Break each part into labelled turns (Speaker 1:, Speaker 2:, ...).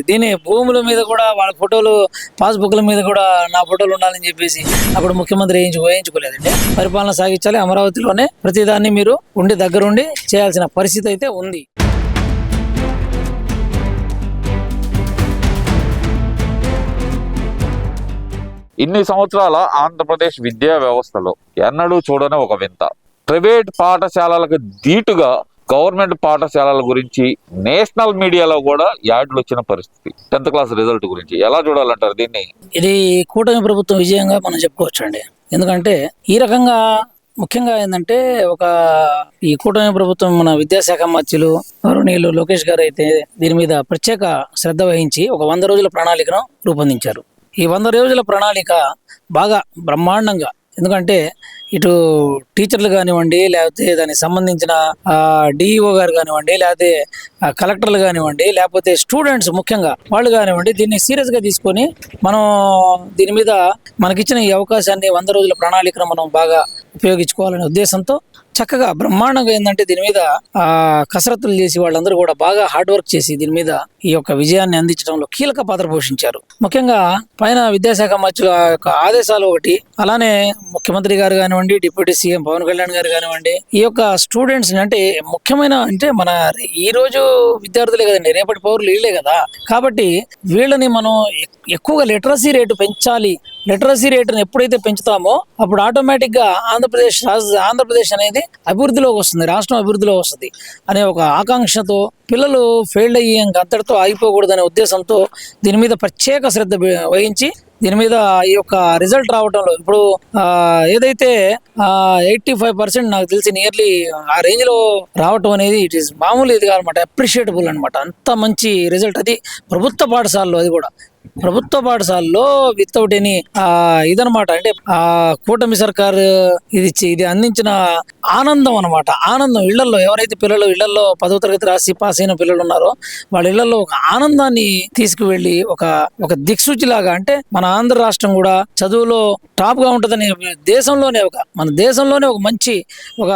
Speaker 1: దీని భూముల మీద కూడా వాళ్ళ ఫోటోలు, పాస్బుక్ల మీద కూడా నా ఫోటోలు ఉండాలని చెప్పేసి అప్పుడు ముఖ్యమంత్రి వేయించుకోలేదండి. పరిపాలన సాగించాలి, అమరావతిలోనే ప్రతిదాన్ని మీరు ఉండి దగ్గరుండి చేయాల్సిన పరిస్థితి అయితే ఉంది.
Speaker 2: ఇన్ని సంవత్సరాల ఆంధ్రప్రదేశ్ విద్యా వ్యవస్థలో ఎన్నడూ చూడని ఒక వింత. ప్రైవేట్ పాఠశాలలకు ధీటుగా గవర్నమెంట్ పాఠశాలల గురించి నేషనల్ మీడియాలో కూడా యాడ్లు వచ్చిన పరిస్థితి. 10th క్లాస్ రిజల్ట్ గురించి ఎలా చూడాలంటారు దీన్ని?
Speaker 1: ఇది కూటమి ప్రభుత్వం విజయంగా మనం చెప్పుకోవచ్చు అండి. ఎందుకంటే ఈ రకంగా ముఖ్యంగా ఏంటంటే ఈ కూటమి ప్రభుత్వం మన విద్యాశాఖ మంత్రులు గౌరవనీయులు లోకేష్ గారు అయితే దీని మీద ప్రత్యేక శ్రద్ధ వహించి ఒక 100 రోజుల ప్రణాళికను రూపొందించారు. ఈ 100 రోజుల ప్రణాళిక బాగా బ్రహ్మాండంగా, ఎందుకంటే ఇటు టీచర్లు కానివ్వండి, లేకపోతే దానికి సంబంధించిన డిఈఓ గారు కానివ్వండి, లేకపోతే కలెక్టర్లు కానివ్వండి, లేకపోతే స్టూడెంట్స్ ముఖ్యంగా వాళ్ళు కానివ్వండి, దీన్ని సీరియస్గా తీసుకొని మనం దీని మీద మనకిచ్చిన ఈ అవకాశాన్ని 100 రోజుల ప్రణాళికను మనం బాగా ఉపయోగించుకోవాలనే ఉద్దేశంతో చక్కగా బ్రహ్మాండంగా ఏంటంటే దీని మీద కసరత్తులు చేసి వాళ్ళందరూ కూడా బాగా హార్డ్ వర్క్ చేసి దీని మీద ఈ యొక్క విజయాన్ని అందించడంలో కీలక పాత్ర పోషించారు. ముఖ్యంగా పైన విద్యాశాఖ మంత్రుల యొక్క ఆదేశాలు ఒకటి, అలానే ముఖ్యమంత్రి గారు కానివ్వండి, డిప్యూటీ సీఎం పవన్ కళ్యాణ్ గారు కానివ్వండి, ఈ యొక్క స్టూడెంట్స్ అంటే ముఖ్యమైన అంటే మన ఈ రోజు విద్యార్థులే కదండి, రేపటి పౌరులు వీళ్ళే కదా. కాబట్టి వీళ్ళని మనం ఎక్కువగా లిటరసీ రేటు పెంచాలి. లిటరసీ రేటును ఎప్పుడైతే పెంచుతామో అప్పుడు ఆటోమేటిక్గా ఆంధ్రప్రదేశ్ అనేది అభివృద్ధిలోకి వస్తుంది, రాష్ట్రం అభివృద్ధిలో వస్తుంది అనే ఒక ఆకాంక్షతో పిల్లలు ఫెయిల్డ్ అయ్యి అంతటితో ఆగిపోకూడదనే ఉద్దేశంతో దీని మీద ప్రత్యేక శ్రద్ధ వహించి దీని మీద ఈ యొక్క రిజల్ట్ రావడంలో ఇప్పుడు ఏదైతే 85% నాకు తెలిసి నియర్లీ ఆ రేంజ్ లో రావటం అనేది ఇట్ ఈస్ మామూలు ఇది కాదనమాట, అప్రిషియేటబుల్ అనమాట. అంత మంచి రిజల్ట్ అది ప్రభుత్వ పాఠశాలలో, అది కూడా ప్రభుత్వ పాఠశాలలో వితౌట్ ఎనీ ఇదనమాట. అంటే కూటమి సర్కార్ ఇది అందించిన ఆనందం అనమాట. ఆనందం ఇళ్లలో ఎవరైతే పిల్లలు ఇళ్లలో 10వ తరగతి రాసి పాస్ అయిన పిల్లలు ఉన్నారో వాళ్ళ ఇళ్లలో ఒక ఆనందాన్ని తీసుకువెళ్ళి ఒక దిక్సూచి లాగా, అంటే మన ఆంధ్ర రాష్ట్రం కూడా చదువులో టాప్ గా ఉంటుందని మన దేశంలోనే ఒక మంచి ఒక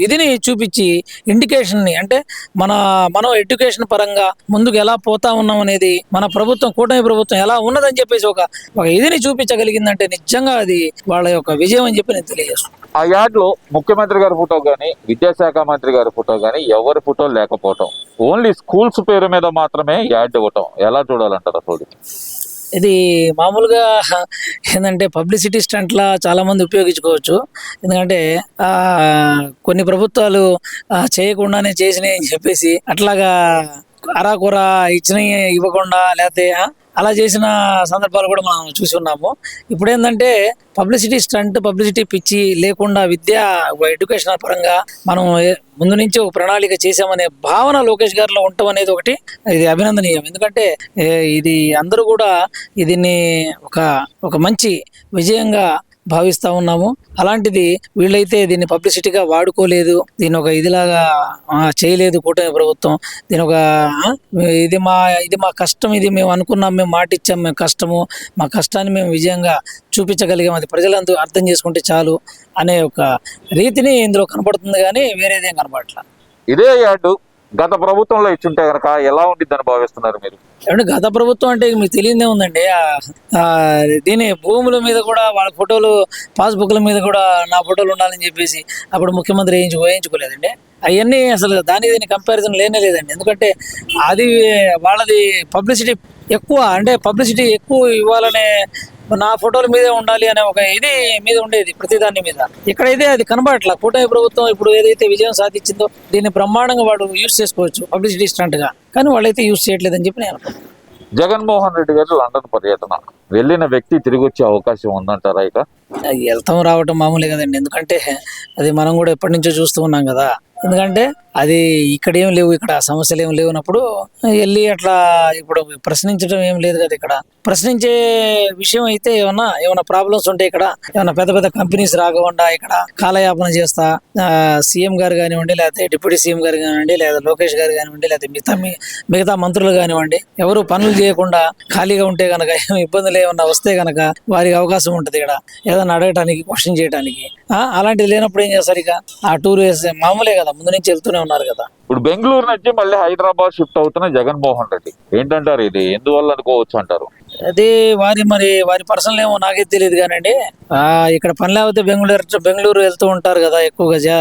Speaker 1: ఇదిని చూపించి ఇండికేషన్ ని, అంటే మనం ఎడ్యుకేషన్ పరంగా ముందుకు ఎలా పోతా ఉన్నాం అనేది మన ప్రభుత్వం, కూటమి ప్రభుత్వం ఎలా ఉన్నదని చెప్పేసి ఒక ఇదిని చూపించగలిగిందంటే నిజంగా అది వాళ్ళ యొక్క విజయం అని చెప్పి నేను తెలియజేస్తాను.
Speaker 2: ఆ యాడ్ లో ముఖ్యమంత్రి గారి ఫోటో గానీ, విద్యాశాఖ మంత్రి గారి ఫోటో గానీ ఎవరి ఫోటో లేకపోవటం, ఓన్లీ స్కూల్స్ పేరు మీద మాత్రమే యాడ్ ఇవ్వటం ఎలా చూడాలంటారు అసలు?
Speaker 1: ఇది మామూలుగా ఏంటంటే పబ్లిసిటీ స్టంట్లా చాలా మంది ఉపయోగించుకోవచ్చు. ఎందుకంటే కొన్ని ప్రభుత్వాలు చేయకుండానే చేసినాయి అని చెప్పేసి అట్లాగా అరాకొర ఇవ్వకుండా లేకపోతే అలా చేసిన సందర్భాలు కూడా మనం చూసి ఉన్నాము. ఇప్పుడు ఏంటంటే పబ్లిసిటీ స్టంట్, పబ్లిసిటీ పిచ్చి లేకుండా ఎడ్యుకేషన్ పరంగా మనం ముందు నుంచి ఒక ప్రణాళిక చేసామనే భావన లోకేష్ గారిలో ఉండటం అనేది ఒకటి ఇది అభినందనీయం. ఎందుకంటే ఇది అందరూ కూడా దీన్ని ఒక మంచి విజయంగా భావిస్తా ఉన్నాము. అలాంటిది వీళ్ళైతే దీన్ని పబ్లిసిటీగా వాడుకోలేదు, దీని ఒక ఇదిలాగా చేయలేదు కూటమి ప్రభుత్వం. దీని ఇది మా కష్టం, ఇది మేము అనుకున్నాం, మేము మాట ఇచ్చాం, మేము కష్టము, మా కష్టాన్ని మేము విజయంగా చూపించగలిగాం, అది ప్రజలందరూ అర్థం చేసుకుంటే చాలు అనే ఒక రీతిని ఇందులో కనపడుతుంది, కానీ వేరేదేం కనపడట్లా.
Speaker 2: ఇదే యాడ్ గత ప్రభుత్వంలో ఇచ్చుంటే కనుక ఎలా ఉండిద్దని భావిస్తున్నారు మీరు?
Speaker 1: ఏమంటే గత ప్రభుత్వం అంటే మీకు తెలియదే ఉందండి, దీని భూముల మీద కూడా వాళ్ళ ఫోటోలు, పాస్బుక్ల మీద కూడా నా ఫోటోలు ఉండాలని చెప్పేసి అప్పుడు ముఖ్యమంత్రి వేయించుకోలేదండి. అవన్నీ అసలు దీని కంపారిజన్ లేనే లేదండి. ఎందుకంటే అది వాళ్ళది పబ్లిసిటీ ఎక్కువ, అంటే పబ్లిసిటీ ఎక్కువ ఇవ్వాలనే నా ఫోటోల మీదే ఉండాలి అనే ఒక ఇది మీద ఉండేది ప్రతిదాని మీద. ఇక్కడైతే అది కనబడట్లా. కూటమి ప్రభుత్వం ఇప్పుడు ఏదైతే విజయం సాధించిందో దీన్ని బ్రహ్మాండంగా వాడు యూజ్ చేసుకోవచ్చు పబ్లిసిటీ స్టంట్ గా, కానీ వాళ్ళైతే యూజ్ చేయట్లేదని చెప్పి నేను అనుకుంటున్నాను.
Speaker 2: జగన్మోహన్ రెడ్డి గారు లండన్ పర్యటన వెళ్ళిన వ్యక్తి తిరిగి వచ్చే అవకాశం ఉందంటారా? ఇక
Speaker 1: వెళ్తాం రావటం మామూలే కదండి, ఎందుకంటే అది మనం కూడా ఎప్పటి నుంచో చూస్తూ ఉన్నాం కదా. ఎందుకంటే అది ఇక్కడ ఏం లేవు, ఇక్కడ సమస్యలు ఏం లేవునప్పుడు వెళ్ళి అట్లా ఇప్పుడు ప్రశ్నించడం ఏం లేదు కదా. ఇక్కడ ప్రశ్నించే విషయం అయితే ఏమైనా ప్రాబ్లమ్స్ ఉంటే, ఇక్కడ ఏమైనా పెద్ద పెద్ద కంపెనీస్ రాకుండా ఇక్కడ కాలయాపన చేస్తా సీఎం గారు కానివ్వండి, లేకపోతే డిప్యూటీ సీఎం గారు కానివ్వండి, లేదా లోకేష్ గారు కానివ్వండి, లేకపోతే మిగతా మంత్రులు కానివ్వండి, ఎవరు పనులు చేయకుండా ఖాళీగా ఉంటే కనుక ఇబ్బందులు ఏమన్నా వస్తే కనుక వారికి అవకాశం ఉంటుంది ఇక్కడ ఏదైనా అడగటానికి, క్వశ్చన్ చేయడానికి. అలాంటిది లేనప్పుడు ఏం చేస్తారు? ఇక ఆ టూర్ వేస్తే మామూలే కదా, ముందు నుంచి వెళ్తూనే బెంగళూరులోనే ఉన్నారు కదా.
Speaker 2: ఇప్పుడు బెంగళూరు నుంచి మళ్ళీ హైదరాబాద్ షిఫ్ట్ అవుతున్న జగన్మోహన్ రెడ్డి ఏంటంటారు, ఇది ఎందువల్ల అనుకోవచ్చు అంటారు?
Speaker 1: అదే వారి పర్సనల్ ఏమో నాకే తెలియదు కానండి. ఇక్కడ పని లేకపోతే బెంగళూరు వెళ్తూ ఉంటారు కదా ఎక్కువగా.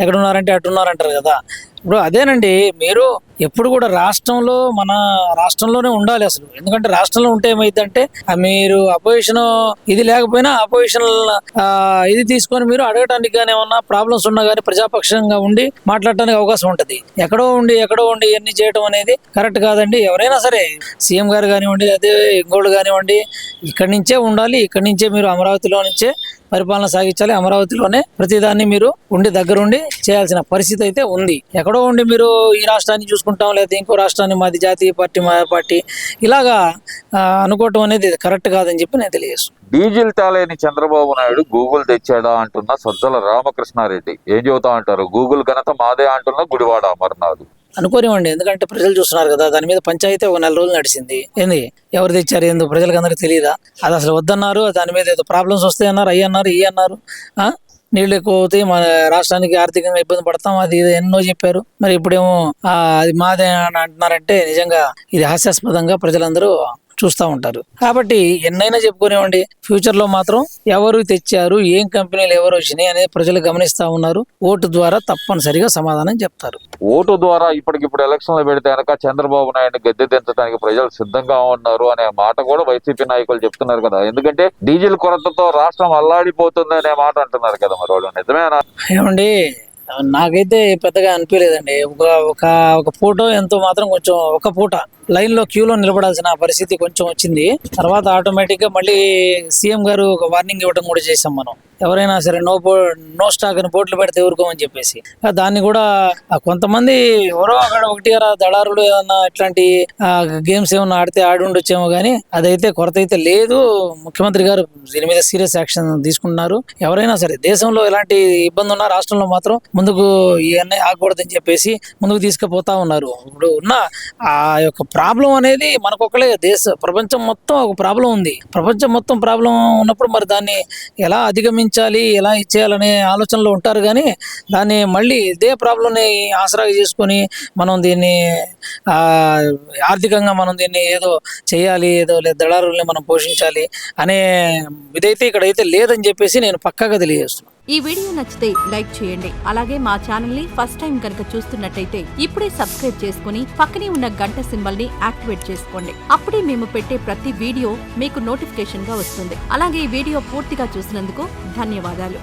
Speaker 1: ఎక్కడ ఉన్నారంటే అటు ఉన్నారంటారు కదా. ఇప్పుడు అదేనండి, మీరు ఎప్పుడు కూడా మన రాష్ట్రంలోనే ఉండాలి అసలు. ఎందుకంటే రాష్ట్రంలో ఉంటే ఏమైందంటే మీరు అపోజిషన్ ఇది లేకపోయినా అపోజిషన్ ఇది తీసుకొని మీరు అడగటానికి కానీ ఏమన్నా ప్రాబ్లమ్స్ ఉన్నా కానీ ప్రజాపక్షంగా ఉండి మాట్లాడటానికి అవకాశం ఉంటుంది. ఎక్కడో ఉండి ఇవన్నీ చేయడం అనేది కరెక్ట్ కాదండి. ఎవరైనా సరే సీఎం గారు కానివ్వండి, అదే ఇంకోళ్ళు కానివ్వండి, ఇక్కడి నుంచే ఉండాలి. ఇక్కడి నుంచే మీరు అమరావతిలో నుంచే పరిపాలన సాగించాలి. అమరావతిలోనే ప్రతిదాన్ని మీరు దగ్గరుండి చేయాల్సిన పరిస్థితి అయితే ఉంది. ఎక్కడో ఉండి మీరు ఈ రాష్ట్రాన్ని చూసుకుంటాం లేదా ఇంకో రాష్ట్రాన్ని మాది జాతీయ పార్టీ మా పార్టీ ఇలాగా అనుకోవటం అనేది కరెక్ట్ కాదని చెప్పి నేను తెలియజేస్తాను.
Speaker 2: డీజిల్ తేలేని చంద్రబాబు నాయుడు గూగుల్ తెచ్చాడా అంటున్న సజ్జల రామకృష్ణారెడ్డి ఏం చెబుతా అంటారు? గూగుల్ ఘనత మాదే అంటున్న గుడివాడ అమర్నాథ్.
Speaker 1: అనుకోనివ్వండి, ఎందుకంటే ప్రజలు చూస్తున్నారు కదా. దాని మీద పంచాయతీ ఒక 4 రోజులు నడిచింది. ఏంది ఎవరు తెచ్చారు ఎందుకు ప్రజలకు అందరికి తెలియదా? అది అసలు వద్దన్నారు. దాని మీద ఏదో ప్రాబ్లమ్స్ వస్తాయి అన్నారు, అన్నారు ఈ అన్నారు. నీళ్లు ఎక్కువ అవుతాయి, మన రాష్ట్రానికి ఆర్థికంగా ఇబ్బంది పడతాం, అది ఇది ఎన్నో చెప్పారు. మరి ఇప్పుడేమో అది మాదే అని అంటున్నారంటే నిజంగా ఇది హాస్యాస్పదంగా ప్రజలందరూ చూస్తూ ఉంటారు. కాబట్టి ఎన్నైనా చెప్పుకునేవ్వండి, ఫ్యూచర్ లో మాత్రం ఎవరు తెచ్చారు, ఏం కంపెనీలు ఎవరు వచ్చినాయి అనేది ప్రజలు గమనిస్తా ఉన్నారు. ఓటు ద్వారా తప్పనిసరిగా సమాధానం చెప్తారు.
Speaker 2: ఓటు ద్వారా ఇప్పటికిప్పుడు ఎలక్షన్లు పెడితే కనుక చంద్రబాబు నాయుడు గద్దె దించడానికి ప్రజలు సిద్ధంగా ఉన్నారు అనే మాట కూడా వైసీపీ నాయకులు చెప్తున్నారు కదా. ఎందుకంటే డీజిల్ కొరతతో రాష్ట్రం అల్లాడిపోతుంది అనే మాట అంటున్నారు కదా. మరి వాళ్ళు నిజమేనా?
Speaker 1: ఏమండి, నాకైతే పెద్దగా అనిపించలేదండి. ఒక ఫోటో ఎంతో మాత్రం కొంచెం ఒక పూట లైన్లో క్యూలో నిలబడాల్సిన పరిస్థితి కొంచెం వచ్చింది. తర్వాత ఆటోమేటిక్గా మళ్ళీ సీఎం గారు ఒక వార్నింగ్ ఇవ్వడం కూడా చేసాం మనం. ఎవరైనా సరే నో స్టాక్ అని బోర్డులు పెడితే ఊరుకోమని చెప్పేసి. దాన్ని కూడా కొంతమంది ఎవరో అక్కడ ఒకటి దళారులు ఏమన్నా ఇట్లాంటి గేమ్స్ ఏమన్నా ఆడి ఉండొచ్చేమో కానీ అదైతే కొరత అయితే లేదు. ముఖ్యమంత్రి గారు దీని మీద సీరియస్ యాక్షన్ తీసుకుంటున్నారు. ఎవరైనా సరే దేశంలో ఎలాంటి ఇబ్బంది ఉన్నా రాష్ట్రంలో మాత్రం ముందుకు ఇవన్నీ ఆగకూడదని చెప్పేసి ముందుకు తీసుకుపోతా ఉన్నారు. ఇప్పుడు ఉన్న ఆ యొక్క ప్రాబ్లం అనేది మనకొకలే, ప్రపంచం మొత్తం ఒక ప్రాబ్లం ఉంది. ప్రపంచం మొత్తం ప్రాబ్లం ఉన్నప్పుడు మరి దాన్ని ఎలా అధిగమించాలి, ఎలా ఇచ్చేయాలనే ఆలోచనలో ఉంటారు. కానీ దాన్ని మళ్ళీ ఇదే ప్రాబ్లంని ఆసరాగా చేసుకొని మనం దీన్ని ఆర్థికంగా మనం దీన్ని ఏదో చేయాలి, ఏదో దళారుల్ని మనం పోషించాలి అనే ఇదైతే ఇక్కడైతే లేదని చెప్పేసి నేను పక్కాగా తెలియజేస్తున్నాను.
Speaker 3: ఈ వీడియో నచ్చితే లైక్ చేయండి. అలాగే మా ఛానల్ ని ఫస్ట్ టైం కనుక చూస్తున్నట్టయితే ఇప్పుడే సబ్స్క్రైబ్ చేసుకుని పక్కనే ఉన్న గంట సింబల్ ని యాక్టివేట్ చేసుకోండి. అప్పుడే మేము పెట్టే ప్రతి వీడియో మీకు నోటిఫికేషన్ గా వస్తుంది. అలాగే ఈ వీడియో పూర్తిగా చూసినందుకు ధన్యవాదాలు.